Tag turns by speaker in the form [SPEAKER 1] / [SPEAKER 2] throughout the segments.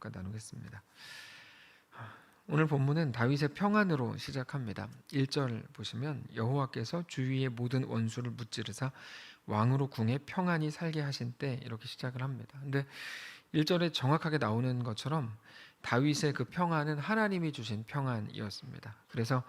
[SPEAKER 1] 잠깐 나누겠습니다. 오늘 본문은 다윗의 평안으로 시작합니다. 1절 보시면 여호와께서 주위의 모든 원수를 무찌르사 왕으로 궁에 평안히 살게 하신 때, 이렇게 시작을 합니다. 근데 1절에 정확하게 나오는 것처럼 다윗의 그 평안은 하나님이 주신 평안이었습니다. 그래서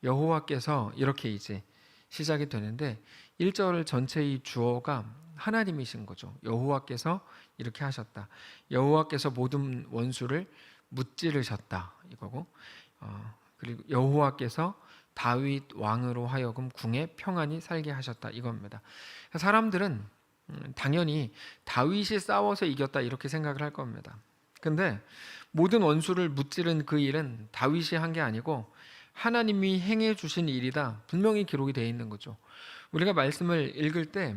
[SPEAKER 1] 여호와께서 이렇게 이제 시작이 되는데 1절 전체의 주어가 하나님이신 거죠. 여호와께서 이렇게 하셨다. 여호와께서 모든 원수를 무찌르셨다 이거고, 그리고 여호와께서 다윗 왕으로 하여금 궁에 평안히 살게 하셨다 이겁니다. 사람들은 당연히 다윗이 싸워서 이겼다 이렇게 생각을 할 겁니다. 근데 모든 원수를 무찌른 그 일은 다윗이 한 게 아니고 하나님이 행해 주신 일이다, 분명히 기록이 되어 있는 거죠. 우리가 말씀을 읽을 때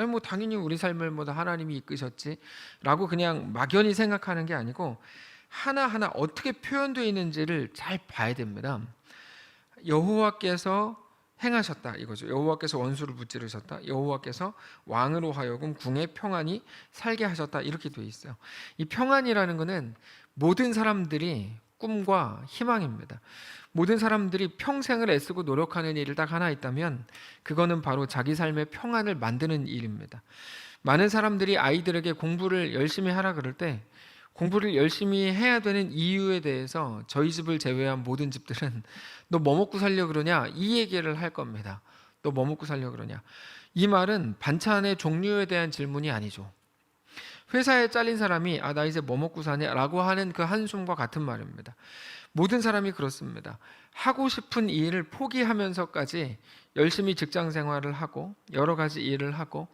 [SPEAKER 1] 뭐 당연히 우리 삶을 뭐 하나님이 이끄셨지 라고 그냥 막연히 생각하는 게 아니고 하나하나 어떻게 표현되어 있는지를 잘 봐야 됩니다. 여호와께서 행하셨다 이거죠. 여호와께서 원수를 무찌르셨다, 여호와께서 왕으로 하여금 궁에 평안히 살게 하셨다, 이렇게 되어 있어요. 이 평안이라는 것은 모든 사람들이 꿈과 희망입니다. 모든 사람들이 평생을 애쓰고 노력하는 일이 딱 하나 있다면 그거는 바로 자기 삶의 평안을 만드는 일입니다. 많은 사람들이 아이들에게 공부를 열심히 하라 그럴 때 공부를 열심히 해야 되는 이유에 대해서 저희 집을 제외한 모든 집들은 너 뭐 먹고 살려 그러냐 이 얘기를 할 겁니다. 너 뭐 먹고 살려 그러냐. 이 말은 반찬의 종류에 대한 질문이 아니죠. 회사에 잘린 사람이 나 이제 뭐 먹고 사냐 라고 하는 그 한숨과 같은 말입니다. 모든 사람이 그렇습니다. 하고 싶은 일을 포기하면서까지 열심히 직장 생활을 하고 여러 가지 일을 하고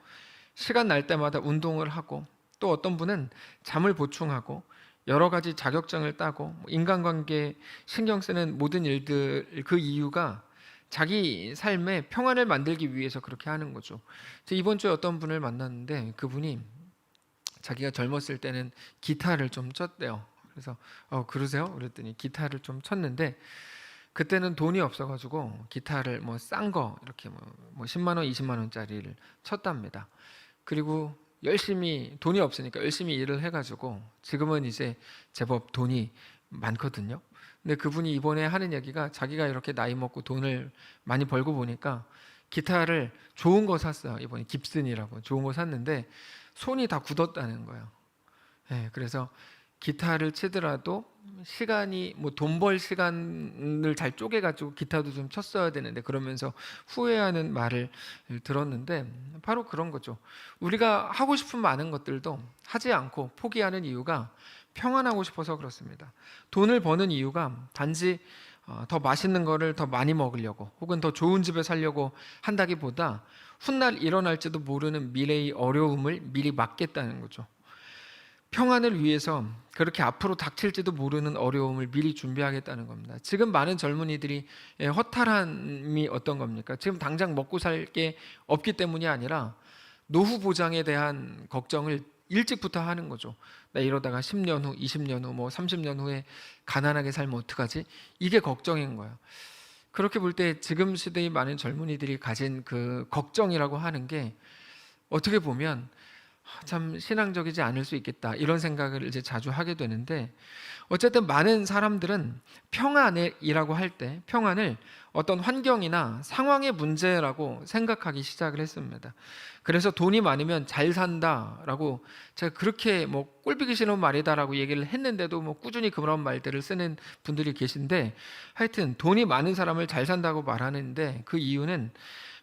[SPEAKER 1] 시간 날 때마다 운동을 하고 또 어떤 분은 잠을 보충하고 여러 가지 자격증을 따고 인간관계에 신경 쓰는 모든 일들, 그 이유가 자기 삶의 평안을 만들기 위해서 그렇게 하는 거죠. 이번 주에 어떤 분을 만났는데 그분이 자기가 젊었을 때는 기타를 좀 쳤대요. 그래서 그러세요? 그랬더니 기타를 좀 쳤는데 그때는 돈이 없어가지고 기타를 뭐 싼 거 이렇게 뭐 10만 원, 20만 원짜리를 쳤답니다. 그리고 열심히 돈이 없으니까 열심히 일을 해가지고 지금은 이제 제법 돈이 많거든요. 근데 그분이 이번에 하는 얘기가 자기가 이렇게 나이 먹고 돈을 많이 벌고 보니까 기타를 좋은 거 샀어요. 이번에 깁슨이라고 좋은 거 샀는데 손이 다 굳었다는 거예요. 그래서 기타를 치더라도 시간이 뭐 돈 벌 시간을 잘 쪼개가지고 기타도 좀 쳤어야 되는데 그러면서 후회하는 말을 들었는데 바로 그런 거죠. 우리가 하고 싶은 많은 것들도 하지 않고 포기하는 이유가 평안하고 싶어서 그렇습니다. 돈을 버는 이유가 단지 더 맛있는 거를 더 많이 먹으려고 혹은 더 좋은 집에 살려고 한다기보다 훗날 일어날지도 모르는 미래의 어려움을 미리 막겠다는 거죠. 평안을 위해서 그렇게 앞으로 닥칠지도 모르는 어려움을 미리 준비하겠다는 겁니다. 지금 많은 젊은이들이 허탈함이 어떤 겁니까? 지금 당장 먹고 살 게 없기 때문이 아니라 노후 보장에 대한 걱정을 일찍부터 하는 거죠. 나 이러다가 10년 후, 20년 후, 뭐 30년 후에 가난하게 살면 어떡하지? 이게 걱정인 거예요. 그렇게 볼 때 지금 시대의 많은 젊은이들이 가진 그 걱정이라고 하는 게 어떻게 보면 참 신앙적이지 않을 수 있겠다 이런 생각을 이제 자주 하게 되는데, 어쨌든 많은 사람들은 평안이라고 할 때 평안을 어떤 환경이나 상황의 문제라고 생각하기 시작을 했습니다. 그래서 돈이 많으면 잘 산다라고, 제가 그렇게 뭐 꼴보기 싫은 말이다라고 얘기를 했는데도 뭐 꾸준히 그런 말들을 쓰는 분들이 계신데, 하여튼 돈이 많은 사람을 잘 산다고 말하는데 그 이유는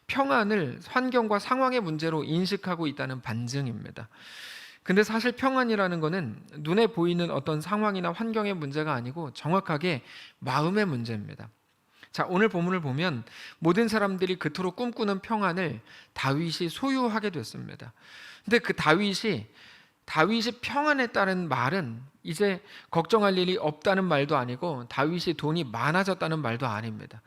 [SPEAKER 1] 평안을 환경과 상황의 문제로 인식하고 있다는 반증입니다. 근데 사실 평안이라는 것은 눈에 보이는 어떤 상황이나 환경의 문제가 아니고 정확하게 마음의 문제입니다. 자, 오늘 본문을 보면 모든 사람들이 그토록 꿈꾸는 평안을 다윗이 소유하게 됐습니다. 근데 그 다윗이 평안했다는 말은 이제 걱정할 일이 없다는 말도 아니고 다윗이 돈이 많아졌다는 말도 아닙니다.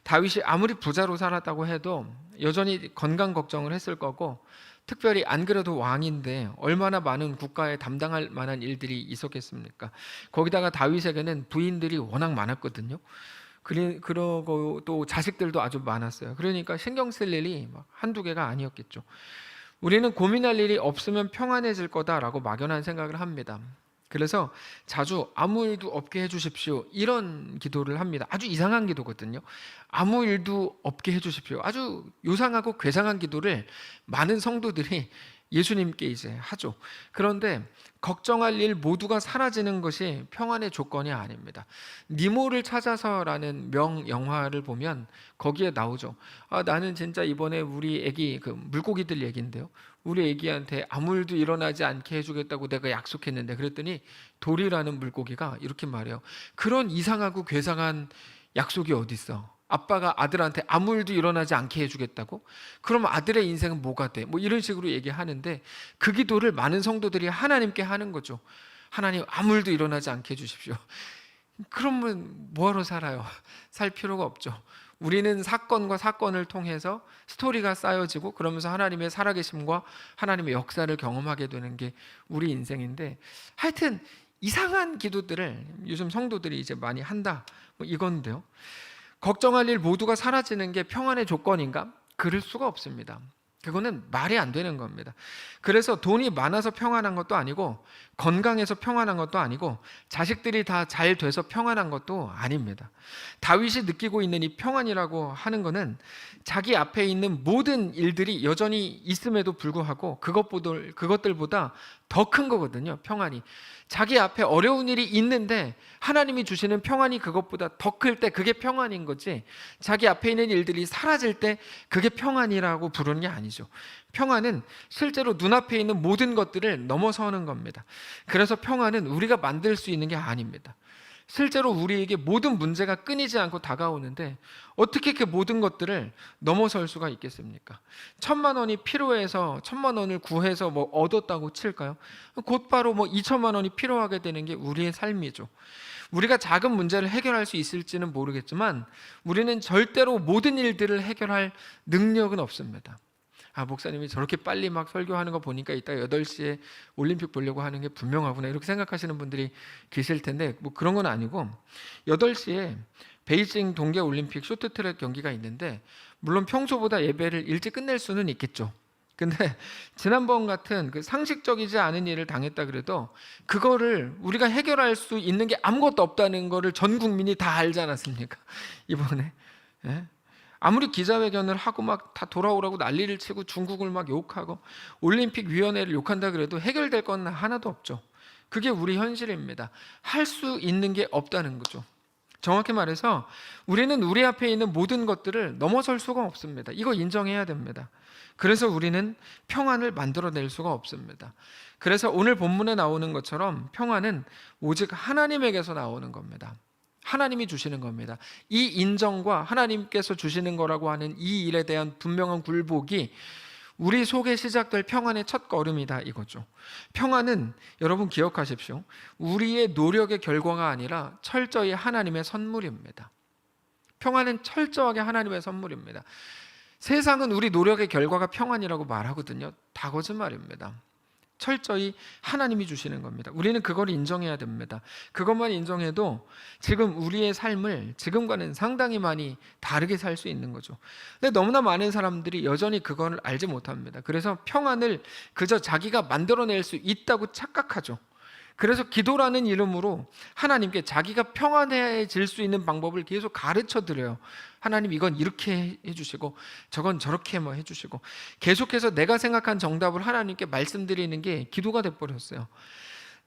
[SPEAKER 1] 다윗이 아무리 부자로 살았다고 해도 여전히 건강 걱정을 했을 거고, 특별히 안 그래도 왕인데 얼마나 많은 국가에 담당할 만한 일들이 있었겠습니까? 거기다가 다윗에게는 부인들이 워낙 많았거든요. 그러고 또 자식들도 아주 많았어요. 그러니까 신경 쓸 일이 한두 개가 아니었겠죠. 우리는 고민할 일이 없으면 평안해질 거다라고 막연한 생각을 합니다. 그래서 자주 아무 일도 없게 해주십시오, 이런 기도를 합니다. 아주 이상한 기도거든요. 아무 일도 없게 해주십시오. 아주 요상하고 괴상한 기도를 많은 성도들이 예수님께 이제 하죠. 그런데 걱정할 일 모두가 사라지는 것이 평안의 조건이 아닙니다. 니모를 찾아서라는 명영화를 보면 거기에 나오죠. 나는 진짜 이번에 우리 애기, 그 물고기들 얘기인데요, 우리 애기한테 아무 일도 일어나지 않게 해주겠다고 내가 약속했는데, 그랬더니 돌이라는 물고기가 이렇게 말해요. 그런 이상하고 괴상한 약속이 어딨어? 아빠가 아들한테 아무 일도 일어나지 않게 해주겠다고? 그럼 아들의 인생은 뭐가 돼? 뭐 이런 식으로 얘기하는데, 그 기도를 많은 성도들이 하나님께 하는 거죠. 하나님, 아무 일도 일어나지 않게 해주십시오. 그러면 뭐하러 살아요? 살 필요가 없죠. 우리는 사건과 사건을 통해서 스토리가 쌓여지고, 그러면서 하나님의 살아계심과 하나님의 역사를 경험하게 되는 게 우리 인생인데, 하여튼 이상한 기도들을 요즘 성도들이 이제 많이 한다, 뭐 이건데요. 걱정할 일 모두가 사라지는 게 평안의 조건인가? 그럴 수가 없습니다. 그거는 말이 안 되는 겁니다. 그래서 돈이 많아서 평안한 것도 아니고, 건강해서 평안한 것도 아니고, 자식들이 다 잘 돼서 평안한 것도 아닙니다. 다윗이 느끼고 있는 이 평안이라고 하는 것은 자기 앞에 있는 모든 일들이 여전히 있음에도 불구하고 그것들보다 더 큰 거거든요. 평안이. 자기 앞에 어려운 일이 있는데 하나님이 주시는 평안이 그것보다 더 클 때 그게 평안인 거지, 자기 앞에 있는 일들이 사라질 때 그게 평안이라고 부르는 게 아니죠. 평안은 실제로 눈앞에 있는 모든 것들을 넘어서는 겁니다. 그래서 평안은 우리가 만들 수 있는 게 아닙니다. 실제로 우리에게 모든 문제가 끊이지 않고 다가오는데 어떻게 그 모든 것들을 넘어설 수가 있겠습니까? 1,000만 원이 필요해서 1,000만 원을 구해서 뭐 얻었다고 칠까요? 곧바로 뭐 2,000만 원이 필요하게 되는 게 우리의 삶이죠. 우리가 작은 문제를 해결할 수 있을지는 모르겠지만 우리는 절대로 모든 일들을 해결할 능력은 없습니다. 목사님이 저렇게 빨리 막 설교하는 거 보니까 이따 8시에 올림픽 보려고 하는 게 분명하구나, 이렇게 생각하시는 분들이 계실 텐데, 뭐 그런 건 아니고, 8시에 베이징 동계올림픽 쇼트트랙 경기가 있는데, 물론 평소보다 예배를 일찍 끝낼 수는 있겠죠. 근데 지난번 같은 그 상식적이지 않은 일을 당했다 그래도 그거를 우리가 해결할 수 있는 게 아무것도 없다는 거를 전 국민이 다 알지 않았습니까? 이번에. 예? 아무리 기자회견을 하고 막 다 돌아오라고 난리를 치고 중국을 막 욕하고 올림픽 위원회를 욕한다 그래도 해결될 건 하나도 없죠. 그게 우리 현실입니다. 할 수 있는 게 없다는 거죠. 정확히 말해서 우리는 우리 앞에 있는 모든 것들을 넘어설 수가 없습니다. 이거 인정해야 됩니다. 그래서 우리는 평안을 만들어낼 수가 없습니다. 그래서 오늘 본문에 나오는 것처럼 평안은 오직 하나님에게서 나오는 겁니다. 하나님이 주시는 겁니다. 이 인정과 하나님께서 주시는 거라고 하는 이 일에 대한 분명한 굴복이 우리 속에 시작될 평안의 첫 걸음이다, 이거죠. 평안은 여러분 기억하십시오. 우리의 노력의 결과가 아니라 철저히 하나님의 선물입니다. 평안은 철저하게 하나님의 선물입니다. 세상은 우리 노력의 결과가 평안이라고 말하거든요. 다 거짓말입니다. 철저히 하나님이 주시는 겁니다. 우리는 그걸 인정해야 됩니다. 그것만 인정해도 지금 우리의 삶을 지금과는 상당히 많이 다르게 살 수 있는 거죠. 근데 너무나 많은 사람들이 여전히 그걸 알지 못합니다. 그래서 평안을 그저 자기가 만들어낼 수 있다고 착각하죠. 그래서 기도라는 이름으로 하나님께 자기가 평안해질 수 있는 방법을 계속 가르쳐 드려요. 하나님, 이건 이렇게 해주시고 저건 저렇게 뭐 해주시고, 계속해서 내가 생각한 정답을 하나님께 말씀드리는 게 기도가 돼버렸어요.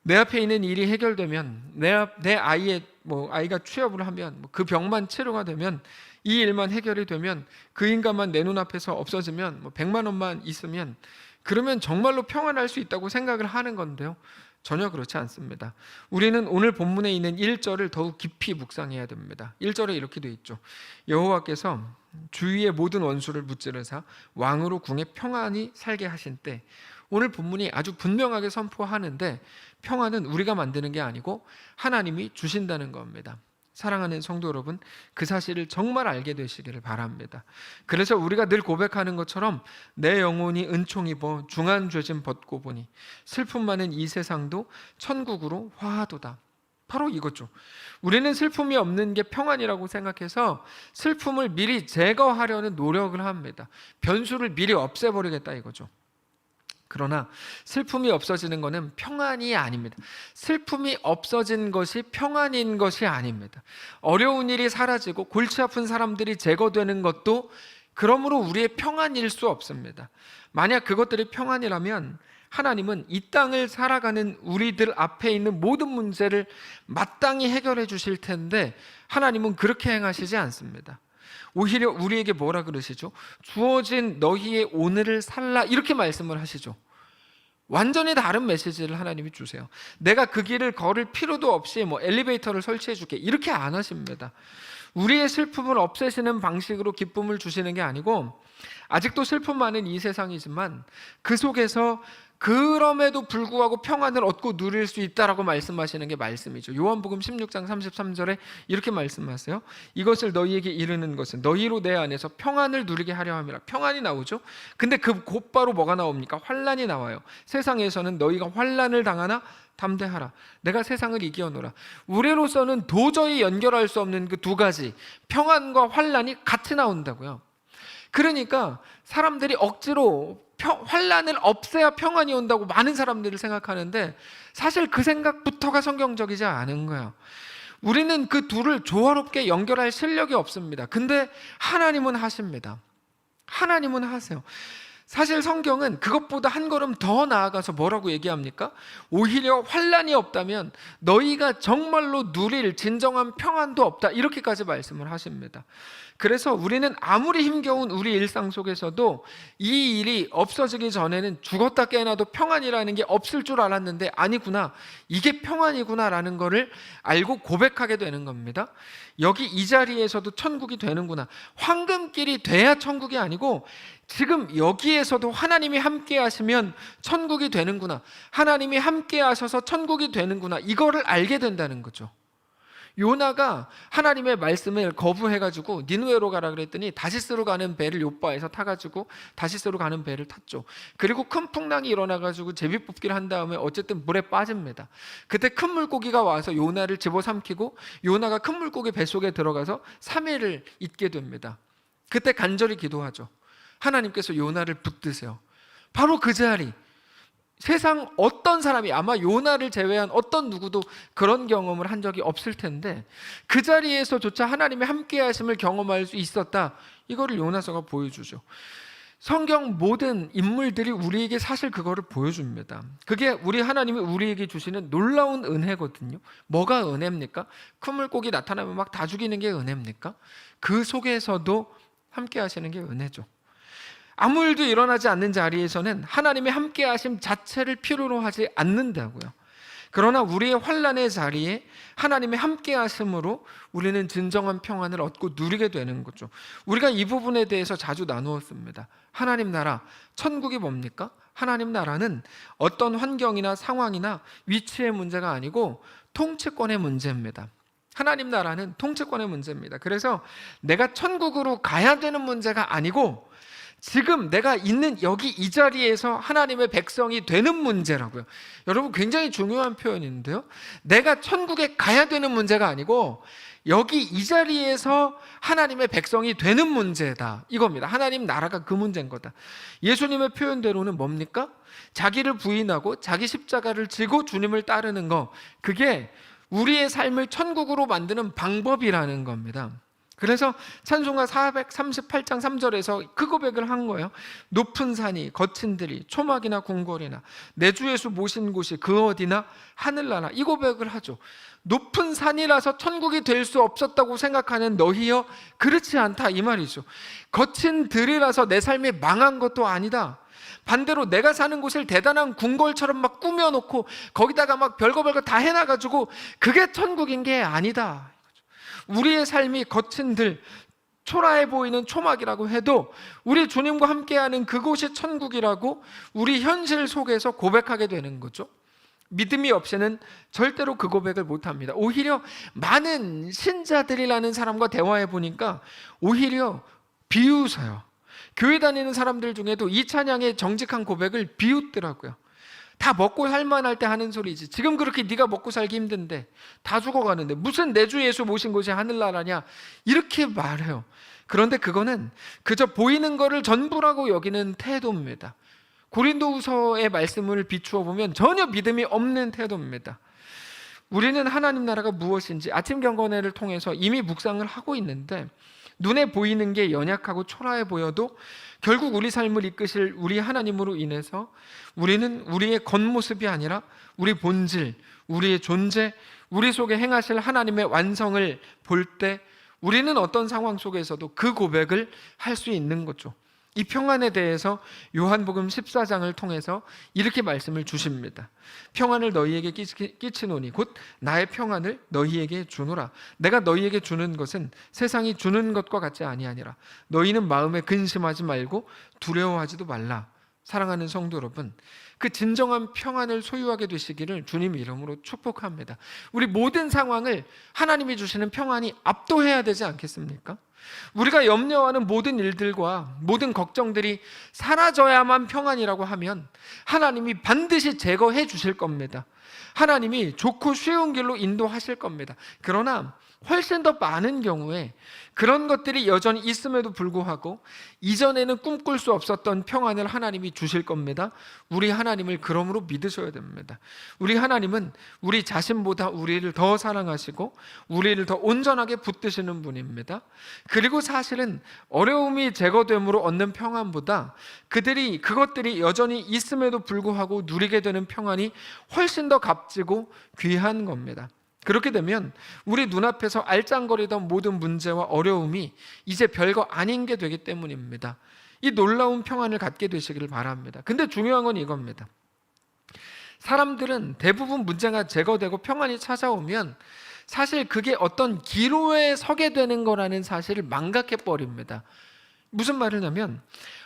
[SPEAKER 1] 내 앞에 있는 일이 해결되면, 내 아이가 취업을 하면, 그 병만 치료가 되면, 이 일만 해결이 되면, 그 인간만 내 눈앞에서 없어지면, 100만 원만 있으면, 그러면 정말로 평안할 수 있다고 생각을 하는 건데요, 전혀 그렇지 않습니다. 우리는 오늘 본문에 있는 1절을 더욱 깊이 묵상해야 됩니다. 1절에 이렇게 되어 있죠. 여호와께서 주위의 모든 원수를 무찌르사 왕으로 궁에 평안히 살게 하신 때, 오늘 본문이 아주 분명하게 선포하는데 평안은 우리가 만드는 게 아니고 하나님이 주신다는 겁니다. 사랑하는 성도 여러분, 그 사실을 정말 알게 되시기를 바랍니다. 그래서 우리가 늘 고백하는 것처럼 내 영혼이 은총 입어 중한 죄짐 벗고 보니 슬픔 많은 이 세상도 천국으로 화하도다. 바로 이거죠. 우리는 슬픔이 없는 게 평안이라고 생각해서 슬픔을 미리 제거하려는 노력을 합니다. 변수를 미리 없애버리겠다, 이거죠. 그러나 슬픔이 없어지는 것은 평안이 아닙니다. 슬픔이 없어진 것이 평안인 것이 아닙니다. 어려운 일이 사라지고 골치 아픈 사람들이 제거되는 것도 그러므로 우리의 평안일 수 없습니다. 만약 그것들이 평안이라면 하나님은 이 땅을 살아가는 우리들 앞에 있는 모든 문제를 마땅히 해결해 주실 텐데 하나님은 그렇게 행하시지 않습니다. 오히려 우리에게 뭐라 그러시죠? 주어진 너희의 오늘을 살라 이렇게 말씀을 하시죠. 완전히 다른 메시지를 하나님이 주세요. 내가 그 길을 걸을 필요도 없이 엘리베이터를 설치해 줄게 이렇게 안 하십니다. 우리의 슬픔을 없애시는 방식으로 기쁨을 주시는 게 아니고 아직도 슬픔 많은 이 세상이지만 그 속에서 그럼에도 불구하고 평안을 얻고 누릴 수 있다라고 말씀하시는 게 말씀이죠. 요한복음 16장 33절에 이렇게 말씀하세요. 이것을 너희에게 이르는 것은 너희로 내 안에서 평안을 누리게 하려 함이라. 평안이 나오죠. 근데 그 곧바로 뭐가 나옵니까? 환난이 나와요. 세상에서는 너희가 환난을 당하나 담대하라. 내가 세상을 이겨노라. 우리로서는 도저히 연결할 수 없는 그 두 가지 평안과 환난이 같이 나온다고요. 그러니까 사람들이 억지로 환난을 없애야 평안이 온다고 많은 사람들이 생각하는데 사실 그 생각부터가 성경적이지 않은 거예요. 우리는 그 둘을 조화롭게 연결할 실력이 없습니다. 근데 하나님은 하십니다. 하나님은 하세요. 사실 성경은 그것보다 한 걸음 더 나아가서 뭐라고 얘기합니까? 오히려 환난이 없다면 너희가 정말로 누릴 진정한 평안도 없다 이렇게까지 말씀을 하십니다. 그래서 우리는 아무리 힘겨운 우리 일상 속에서도 이 일이 없어지기 전에는 죽었다 깨어나도 평안이라는 게 없을 줄 알았는데 아니구나, 이게 평안이구나 라는 거를 알고 고백하게 되는 겁니다. 여기 이 자리에서도 천국이 되는구나. 황금길이 돼야 천국이 아니고 지금 여기에서도 하나님이 함께 하시면 천국이 되는구나, 하나님이 함께 하셔서 천국이 되는구나, 이거를 알게 된다는 거죠. 요나가 하나님의 말씀을 거부해가지고 니느웨로 가라 그랬더니 다시스로 가는 배를 욥바에서 타가지고 다시스로 가는 배를 탔죠. 그리고 큰 풍랑이 일어나가지고 제비뽑기를 한 다음에 어쨌든 물에 빠집니다. 그때 큰 물고기가 와서 요나를 집어삼키고 요나가 큰 물고기 뱃속에 들어가서 3일을 있게 됩니다. 그때 간절히 기도하죠. 하나님께서 요나를 붙드세요. 바로 그 자리, 세상 어떤 사람이, 아마 요나를 제외한 어떤 누구도 그런 경험을 한 적이 없을 텐데 그 자리에서조차 하나님의 함께 하심을 경험할 수 있었다. 이거를 요나서가 보여주죠. 성경 모든 인물들이 우리에게 사실 그거를 보여줍니다. 그게 우리 하나님이 우리에게 주시는 놀라운 은혜거든요. 뭐가 은혜입니까? 큰 물고기 나타나면 막 다 죽이는 게 은혜입니까? 그 속에서도 함께 하시는 게 은혜죠. 아무 일도 일어나지 않는 자리에서는 하나님의 함께 하심 자체를 필요로 하지 않는다고요. 그러나 우리의 환난의 자리에 하나님의 함께 하심으로 우리는 진정한 평안을 얻고 누리게 되는 거죠. 우리가 이 부분에 대해서 자주 나누었습니다. 하나님 나라, 천국이 뭡니까? 하나님 나라는 어떤 환경이나 상황이나 위치의 문제가 아니고 통치권의 문제입니다. 하나님 나라는 통치권의 문제입니다. 그래서 내가 천국으로 가야 되는 문제가 아니고 지금 내가 있는 여기 이 자리에서 하나님의 백성이 되는 문제라고요. 여러분, 굉장히 중요한 표현인데요, 내가 천국에 가야 되는 문제가 아니고 여기 이 자리에서 하나님의 백성이 되는 문제다, 이겁니다. 하나님 나라가 그 문제인 거다. 예수님의 표현대로는 뭡니까? 자기를 부인하고 자기 십자가를 지고 주님을 따르는 거, 그게 우리의 삶을 천국으로 만드는 방법이라는 겁니다. 그래서 찬송가 438장 3절에서 그 고백을 한 거예요. 높은 산이 거친 들이 초막이나 궁궐이나 내 주 예수 모신 곳이 그 어디나 하늘나라, 이 고백을 하죠. 높은 산이라서 천국이 될 수 없었다고 생각하는 너희여, 그렇지 않다, 이 말이죠. 거친 들이라서 내 삶이 망한 것도 아니다. 반대로 내가 사는 곳을 대단한 궁궐처럼 막 꾸며놓고 거기다가 막 별거 다 해놔가지고 그게 천국인 게 아니다. 우리의 삶이 거친 들, 초라해 보이는 초막이라고 해도 우리 주님과 함께하는 그곳이 천국이라고 우리 현실 속에서 고백하게 되는 거죠. 믿음이 없이는 절대로 그 고백을 못합니다. 오히려 많은 신자들이라는 사람과 대화해 보니까 오히려 비웃어요. 교회 다니는 사람들 중에도 이 찬양의 정직한 고백을 비웃더라고요. 다 먹고 살만할 때 하는 소리지, 지금 그렇게 네가 먹고 살기 힘든데 다 죽어가는데 무슨 내 주 예수 모신 곳이 하늘나라냐, 이렇게 말해요. 그런데 그거는 그저 보이는 거를 전부라고 여기는 태도입니다. 고린도후서의 말씀을 비추어 보면 전혀 믿음이 없는 태도입니다. 우리는 하나님 나라가 무엇인지 아침 경건회를 통해서 이미 묵상을 하고 있는데, 눈에 보이는 게 연약하고 초라해 보여도 결국 우리 삶을 이끄실 우리 하나님으로 인해서 우리는 우리의 겉모습이 아니라 우리 본질, 우리의 존재, 우리 속에 행하실 하나님의 완성을 볼 때 우리는 어떤 상황 속에서도 그 고백을 할 수 있는 거죠. 이 평안에 대해서 요한복음 14장을 통해서 이렇게 말씀을 주십니다. 평안을 너희에게 끼치노니 곧 나의 평안을 너희에게 주노라. 내가 너희에게 주는 것은 세상이 주는 것과 같지 아니하니라. 너희는 마음에 근심하지 말고 두려워하지도 말라. 사랑하는 성도 여러분, 그 진정한 평안을 소유하게 되시기를 주님 이름으로 축복합니다. 우리 모든 상황을 하나님이 주시는 평안이 압도해야 되지 않겠습니까? 우리가 염려하는 모든 일들과 모든 걱정들이 사라져야만 평안이라고 하면 하나님이 반드시 제거해 주실 겁니다. 하나님이 좋고 쉬운 길로 인도하실 겁니다. 그러나 훨씬 더 많은 경우에 그런 것들이 여전히 있음에도 불구하고 이전에는 꿈꿀 수 없었던 평안을 하나님이 주실 겁니다. 우리 하나님을 그러므로 믿으셔야 됩니다. 우리 하나님은 우리 자신보다 우리를 더 사랑하시고 우리를 더 온전하게 붙드시는 분입니다. 그리고 사실은 어려움이 제거됨으로 얻는 평안보다 그것들이 여전히 있음에도 불구하고 누리게 되는 평안이 훨씬 더 값지고 귀한 겁니다. 그렇게 되면 우리 눈앞에서 알짱거리던 모든 문제와 어려움이 이제 별거 아닌 게 되기 때문입니다. 이 놀라운 평안을 갖게 되시기를 바랍니다. 근데 중요한 건 이겁니다. 사람들은 대부분 문제가 제거되고 평안이 찾아오면 사실 그게 어떤 기로에 서게 되는 거라는 사실을 망각해 버립니다. 무슨 말이냐면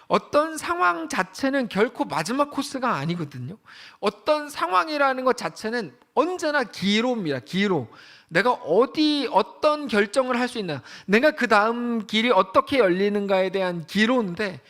[SPEAKER 1] 어떤 상황 자체는 결코 마지막 코스가 아니거든요. 어떤 상황이라는 것 자체는 언제나 기로입니다. 기로. 내가 어떤 결정을 할 수 있나, 내가 그 다음 길이 어떻게 열리는가에 대한 기로인데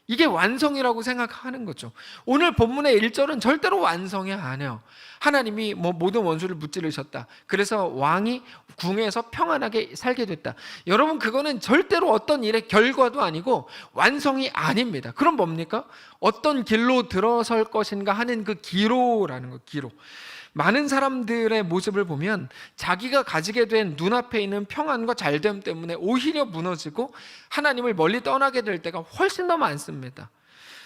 [SPEAKER 1] 이게 완성이라고 생각하는 거죠. 오늘 본문의 1절은 절대로 완성이 아니에요. 하나님이 모든 원수를 무찌르셨다. 그래서 왕이 궁에서 평안하게 살게 됐다. 여러분, 그거는 절대로 어떤 일의 결과도 아니고 완성이 아닙니다. 그럼 뭡니까? 어떤 길로 들어설 것인가 하는 그 기로라는 거, 기로. 많은 사람들의 모습을 보면 자기가 가지게 된 눈앞에 있는 평안과 잘됨 때문에 오히려 무너지고 하나님을 멀리 떠나게 될 때가 훨씬 더 많습니다.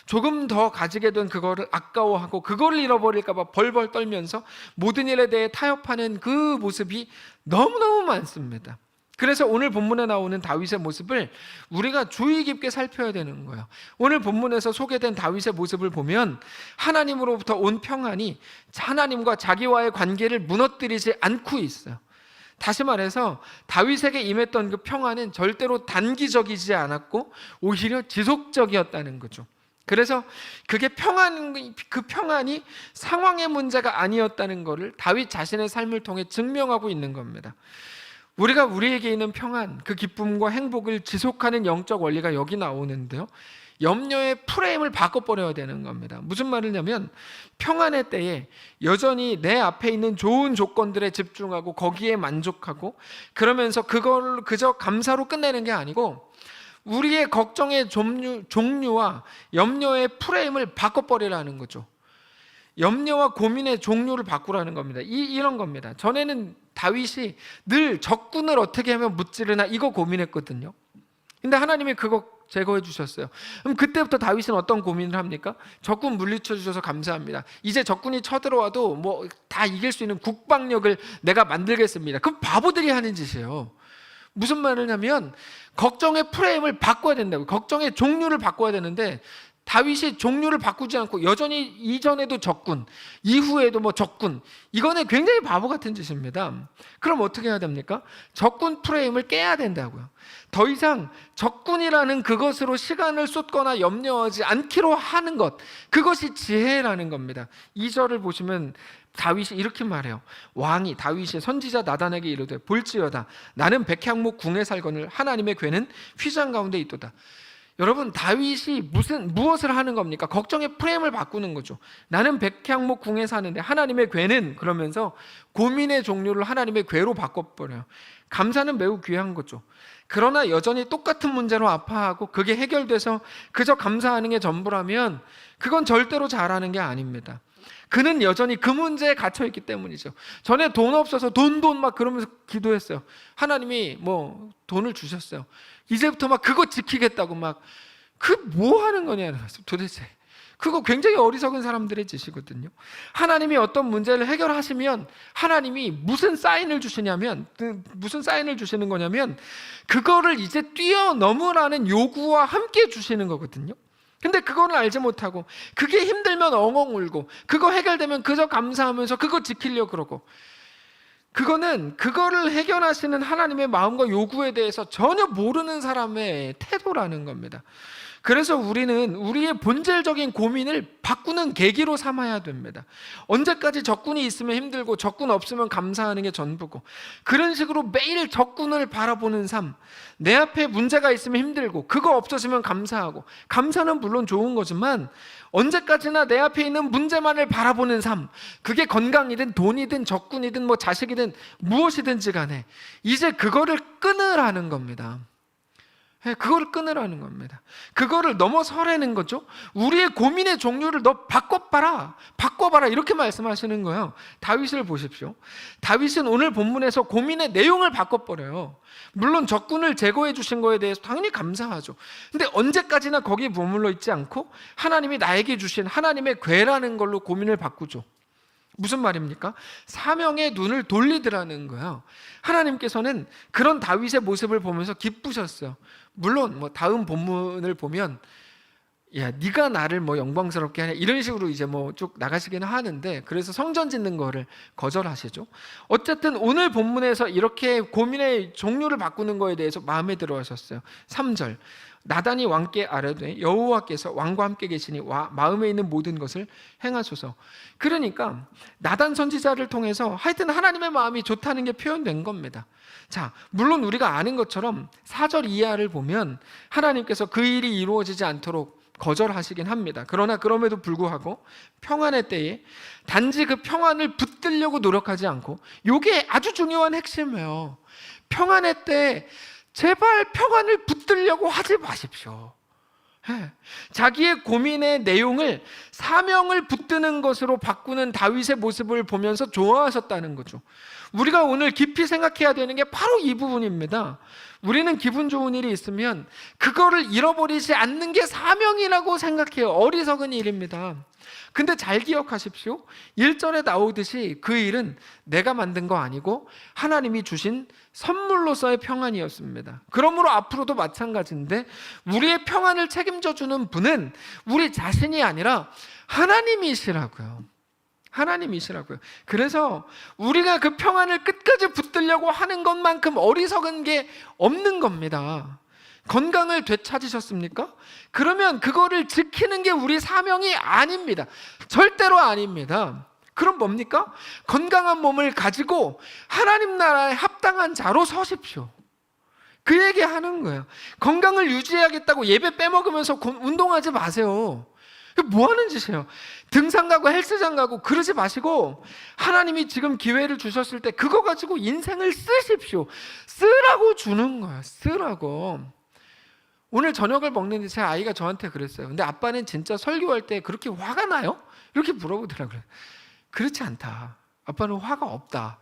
[SPEAKER 1] 조금 더 가지게 된 그거를 아까워하고 그거를 잃어버릴까 봐 벌벌 떨면서 모든 일에 대해 타협하는 그 모습이 너무너무 많습니다. 그래서 오늘 본문에 나오는 다윗의 모습을 우리가 주의 깊게 살펴야 되는 거예요. 오늘 본문에서 소개된 다윗의 모습을 보면 하나님으로부터 온 평안이 하나님과 자기와의 관계를 무너뜨리지 않고 있어요. 다시 말해서 다윗에게 임했던 그 평안은 절대로 단기적이지 않았고 오히려 지속적이었다는 거죠. 그래서 그 평안이 상황의 문제가 아니었다는 것을 다윗 자신의 삶을 통해 증명하고 있는 겁니다. 우리가 우리에게 있는 평안, 그 기쁨과 행복을 지속하는 영적 원리가 여기 나오는데요. 염려의 프레임을 바꿔버려야 되는 겁니다. 무슨 말이냐면 평안의 때에 여전히 내 앞에 있는 좋은 조건들에 집중하고 거기에 만족하고 그러면서 그걸 그저 감사로 끝내는 게 아니고 우리의 걱정의 종류와 염려의 프레임을 바꿔버리라는 거죠. 염려와 고민의 종류를 바꾸라는 겁니다. 이런 겁니다. 전에는 다윗이 늘 적군을 어떻게 하면 무찌르나 이거 고민했거든요. 근데 하나님이 그거 제거해 주셨어요. 그럼 그때부터 다윗은 어떤 고민을 합니까? 적군 물리쳐 주셔서 감사합니다. 이제 적군이 쳐들어와도 다 이길 수 있는 국방력을 내가 만들겠습니다. 그럼 바보들이 하는 짓이에요. 무슨 말이냐면 걱정의 프레임을 바꿔야 된다고. 걱정의 종류를 바꿔야 되는데 다윗이 종류를 바꾸지 않고 여전히 이전에도 적군, 이후에도 적군. 이거는 굉장히 바보 같은 짓입니다. 그럼 어떻게 해야 됩니까? 적군 프레임을 깨야 된다고요. 더 이상 적군이라는 그것으로 시간을 쏟거나 염려하지 않기로 하는 것, 그것이 지혜라는 겁니다. 2절을 보시면 다윗이 이렇게 말해요. 왕이 다윗이 선지자 나단에게 이르되 볼지어다 나는 백향목 궁에 살거늘 하나님의 궤는 휘장 가운데 있도다. 여러분, 다윗이 무엇을 하는 겁니까? 걱정의 프레임을 바꾸는 거죠. 나는 백향목 궁에 사는데 하나님의 괴는, 그러면서 고민의 종류를 하나님의 괴로 바꿔버려요. 감사는 매우 귀한 거죠. 그러나 여전히 똑같은 문제로 아파하고 그게 해결돼서 그저 감사하는 게 전부라면 그건 절대로 잘하는 게 아닙니다. 그는 여전히 그 문제에 갇혀있기 때문이죠. 전에 돈 없어서 돈 막 그러면서 기도했어요. 하나님이 뭐 돈을 주셨어요. 이제부터 막 그거 지키겠다고 막, 그 뭐 하는 거냐 도대체. 그거 굉장히 어리석은 사람들의 짓이거든요. 하나님이 어떤 문제를 해결하시면 하나님이 무슨 사인을 주시냐면, 무슨 사인을 주시는 거냐면 그거를 이제 뛰어넘으라는 요구와 함께 주시는 거거든요. 근데 그거는 알지 못하고, 그게 힘들면 엉엉 울고, 그거 해결되면 그저 감사하면서 그거 지키려고 그러고, 그거를 해결하시는 하나님의 마음과 요구에 대해서 전혀 모르는 사람의 태도라는 겁니다. 그래서 우리는 우리의 본질적인 고민을 바꾸는 계기로 삼아야 됩니다. 언제까지 적군이 있으면 힘들고 적군 없으면 감사하는 게 전부고, 그런 식으로 매일 적군을 바라보는 삶, 내 앞에 문제가 있으면 힘들고 그거 없어지면 감사하고, 감사는 물론 좋은 거지만 언제까지나 내 앞에 있는 문제만을 바라보는 삶, 그게 건강이든 돈이든 적군이든 뭐 자식이든 무엇이든지 간에 이제 그거를 끊으라는 겁니다. 그거를 끊으라는 겁니다. 그거를 넘어서라는 거죠. 우리의 고민의 종류를 너 바꿔봐라 이렇게 말씀하시는 거예요. 다윗을 보십시오. 다윗은 오늘 본문에서 고민의 내용을 바꿔버려요. 물론 적군을 제거해 주신 거에 대해서 당연히 감사하죠. 근데 언제까지나 거기에 머물러 있지 않고 하나님이 나에게 주신 하나님의 괴라는 걸로 고민을 바꾸죠. 무슨 말입니까? 사명의 눈을 돌리더라는 거예요. 하나님께서는 그런 다윗의 모습을 보면서 기쁘셨어요. 물론 뭐 다음 본문을 보면, 야, 네가 나를 뭐 영광스럽게 하냐 이런 식으로 이제 뭐 쭉 나가시기는 하는데, 그래서 성전 짓는 거를 거절하시죠. 어쨌든 오늘 본문에서 이렇게 고민의 종류를 바꾸는 거에 대해서 마음에 들어 하셨어요. 3절, 나단이 왕께 아뢰되 여호와께서 왕과 함께 계시니 마음에 있는 모든 것을 행하소서. 그러니까 나단 선지자를 통해서 하여튼 하나님의 마음이 좋다는 게 표현된 겁니다. 자, 물론 우리가 아는 것처럼 4절 이하를 보면 하나님께서 그 일이 이루어지지 않도록 거절하시긴 합니다. 그러나 그럼에도 불구하고 평안의 때에 단지 그 평안을 붙들려고 노력하지 않고, 이게 아주 중요한 핵심이에요. 평안의 때에 제발 평안을 붙들려고 하지 마십시오. 자기의 고민의 내용을 사명을 붙드는 것으로 바꾸는 다윗의 모습을 보면서 좋아하셨다는 거죠. 우리가 오늘 깊이 생각해야 되는 게 바로 이 부분입니다. 우리는 기분 좋은 일이 있으면 그거를 잃어버리지 않는 게 사명이라고 생각해요. 어리석은 일입니다. 근데 잘 기억하십시오. 1절에 나오듯이 그 일은 내가 만든 거 아니고 하나님이 주신 선물로서의 평안이었습니다. 그러므로 앞으로도 마찬가지인데, 우리의 평안을 책임져 주는 분은 우리 자신이 아니라 하나님이시라고요. 하나님이시라고요. 그래서 우리가 그 평안을 끝까지 붙들려고 하는 것만큼 어리석은 게 없는 겁니다. 건강을 되찾으셨습니까? 그러면 그거를 지키는 게 우리 사명이 아닙니다. 절대로 아닙니다. 그럼 뭡니까? 건강한 몸을 가지고 하나님 나라에 합당한 자로 서십시오. 그 얘기 하는 거예요. 건강을 유지해야겠다고 예배 빼먹으면서 운동하지 마세요. 뭐 하는 짓이에요? 등산 가고 헬스장 가고 그러지 마시고, 하나님이 지금 기회를 주셨을 때 그거 가지고 인생을 쓰십시오. 쓰라고 주는 거예요. 쓰라고. 오늘 저녁을 먹는데 제 아이가 저한테 그랬어요. 근데 아빠는 진짜 설교할 때 그렇게 화가 나요? 이렇게 물어보더라고요. 그렇지 않다. 아빠는 화가 없다.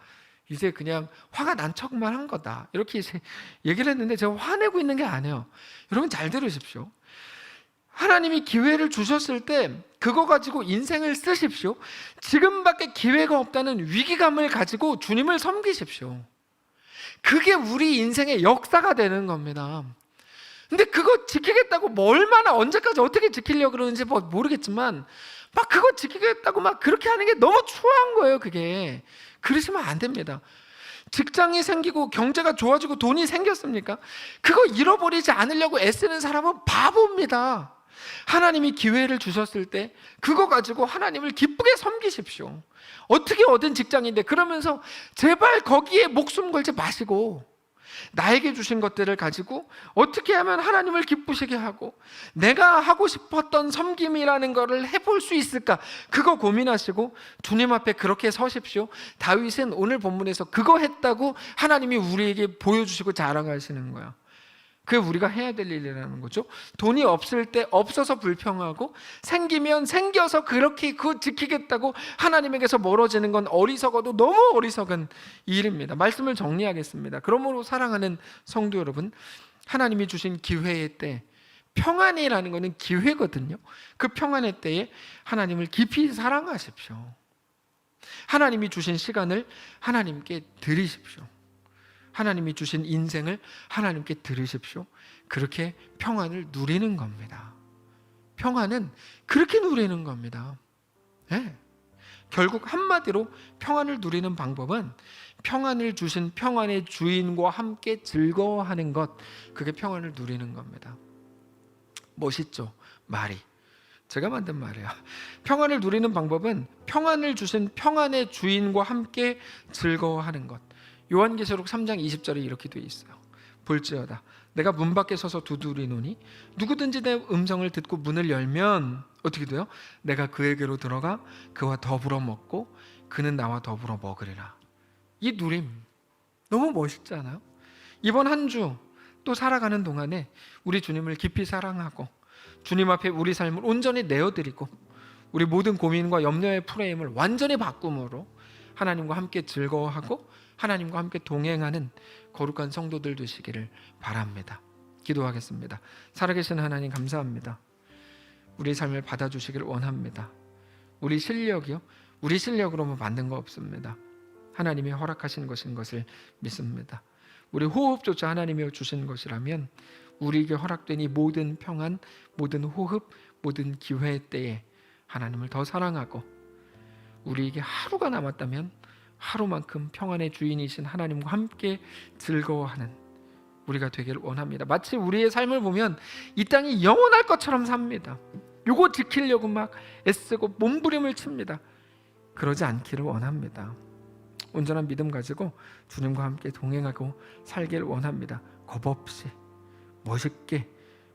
[SPEAKER 1] 이제 그냥 화가 난 척만 한 거다. 이렇게 얘기를 했는데 제가 화내고 있는 게 아니에요. 여러분 잘 들으십시오. 하나님이 기회를 주셨을 때 그거 가지고 인생을 쓰십시오. 지금밖에 기회가 없다는 위기감을 가지고 주님을 섬기십시오. 그게 우리 인생의 역사가 되는 겁니다. 근데 그거 지키겠다고 뭐 얼마나 언제까지 어떻게 지키려고 그러는지 뭐 모르겠지만 막 그거 지키겠다고 막 그렇게 하는 게 너무 추한 거예요. 그게 그러시면 안 됩니다. 직장이 생기고 경제가 좋아지고 돈이 생겼습니까? 그거 잃어버리지 않으려고 애쓰는 사람은 바보입니다. 하나님이 기회를 주셨을 때 그거 가지고 하나님을 기쁘게 섬기십시오. 어떻게 얻은 직장인데 그러면서 제발 거기에 목숨 걸지 마시고, 나에게 주신 것들을 가지고 어떻게 하면 하나님을 기쁘시게 하고 내가 하고 싶었던 섬김이라는 것을 해볼 수 있을까, 그거 고민하시고 주님 앞에 그렇게 서십시오. 다윗은 오늘 본문에서 그거 했다고 하나님이 우리에게 보여주시고 자랑하시는 거야. 그게 우리가 해야 될 일이라는 거죠. 돈이 없을 때 없어서 불평하고 생기면 생겨서 그렇게 그거 지키겠다고 하나님에게서 멀어지는 건 어리석어도 너무 어리석은 일입니다. 말씀을 정리하겠습니다. 그러므로 사랑하는 성도 여러분, 하나님이 주신 기회의 때, 평안이라는 것은 기회거든요. 그 평안의 때에 하나님을 깊이 사랑하십시오. 하나님이 주신 시간을 하나님께 드리십시오. 하나님이 주신 인생을 하나님께 드리십시오. 그렇게 평안을 누리는 겁니다. 평안은 그렇게 누리는 겁니다. 네. 결국 한마디로 평안을 누리는 방법은 평안을 주신 평안의 주인과 함께 즐거워하는 것, 그게 평안을 누리는 겁니다. 멋있죠? 말이. 제가 만든 말이에요. 평안을 누리는 방법은 평안을 주신 평안의 주인과 함께 즐거워하는 것. 요한계시록 3장 20절에 이렇게 되어 있어요. 볼지어다 내가 문 밖에 서서 두드리노니 누구든지 내 음성을 듣고 문을 열면 어떻게 돼요? 내가 그에게로 들어가 그와 더불어 먹고 그는 나와 더불어 먹으리라. 이 누림 너무 멋있지 않아요? 이번 한 주 또 살아가는 동안에 우리 주님을 깊이 사랑하고 주님 앞에 우리 삶을 온전히 내어드리고 우리 모든 고민과 염려의 프레임을 완전히 바꿈으로 하나님과 함께 즐거워하고 하나님과 함께 동행하는 거룩한 성도들 되시기를 바랍니다. 기도하겠습니다. 살아계신 하나님 감사합니다. 우리 삶을 받아주시길 원합니다. 우리 실력이요? 우리 실력으로만 만든 거 없습니다. 하나님이 허락하신 것인 것을 믿습니다. 우리 호흡조차 하나님이 주신 것이라면 우리에게 허락된 이 모든 평안, 모든 호흡, 모든 기회 때에 하나님을 더 사랑하고 우리에게 하루가 남았다면 하루만큼 평안의 주인이신 하나님과 함께 즐거워하는 우리가 되기를 원합니다. 마치 우리의 삶을 보면 이 땅이 영원할 것처럼 삽니다. 요거 지키려고 막 애쓰고 몸부림을 칩니다. 그러지 않기를 원합니다. 온전한 믿음 가지고 주님과 함께 동행하고 살기를 원합니다. 겁없이 멋있게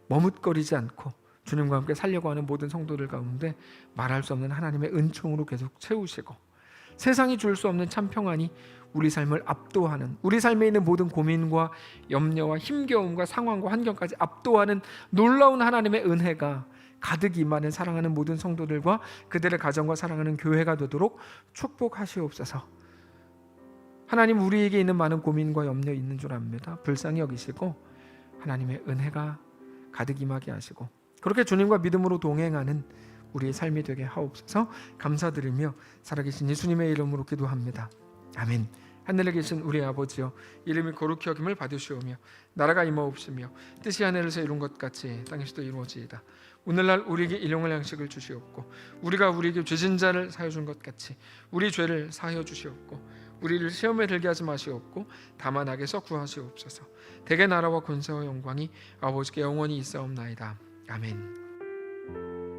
[SPEAKER 1] 머뭇거리지 않고 주님과 함께 살려고 하는 모든 성도들 가운데 말할 수 없는 하나님의 은총으로 계속 채우시고 세상이 줄 수 없는 참 평안이 우리 삶을 압도하는, 우리 삶에 있는 모든 고민과 염려와 힘겨움과 상황과 환경까지 압도하는 놀라운 하나님의 은혜가 가득 임하는 사랑하는 모든 성도들과 그들의 가정과 사랑하는 교회가 되도록 축복하시옵소서. 하나님, 우리에게 있는 많은 고민과 염려 있는 줄 압니다. 불쌍히 여기시고 하나님의 은혜가 가득 임하게 하시고 그렇게 주님과 믿음으로 동행하는 우리의 삶이 되게 하옵소서. 감사드리며 살아계신 예수님의 이름으로 기도합니다. 아멘. 하늘에 계신 우리 아버지여, 이름이 거룩히 여김을 받으시오며 나라가 임하옵시며 뜻이 하늘에서 이룬 것 같이 땅에서도 이루어지이다. 오늘날 우리에게 일용할 양식을 주시옵고 우리가 우리에게 죄진 자를 사하여 준 것 같이 우리 죄를 사하여 주시옵고 우리를 시험에 들게 하지 마시옵고 다만 악에서 구하시옵소서. 대개 나라와 권세와 영광이 아버지께 영원히 있사옵나이다. 아멘.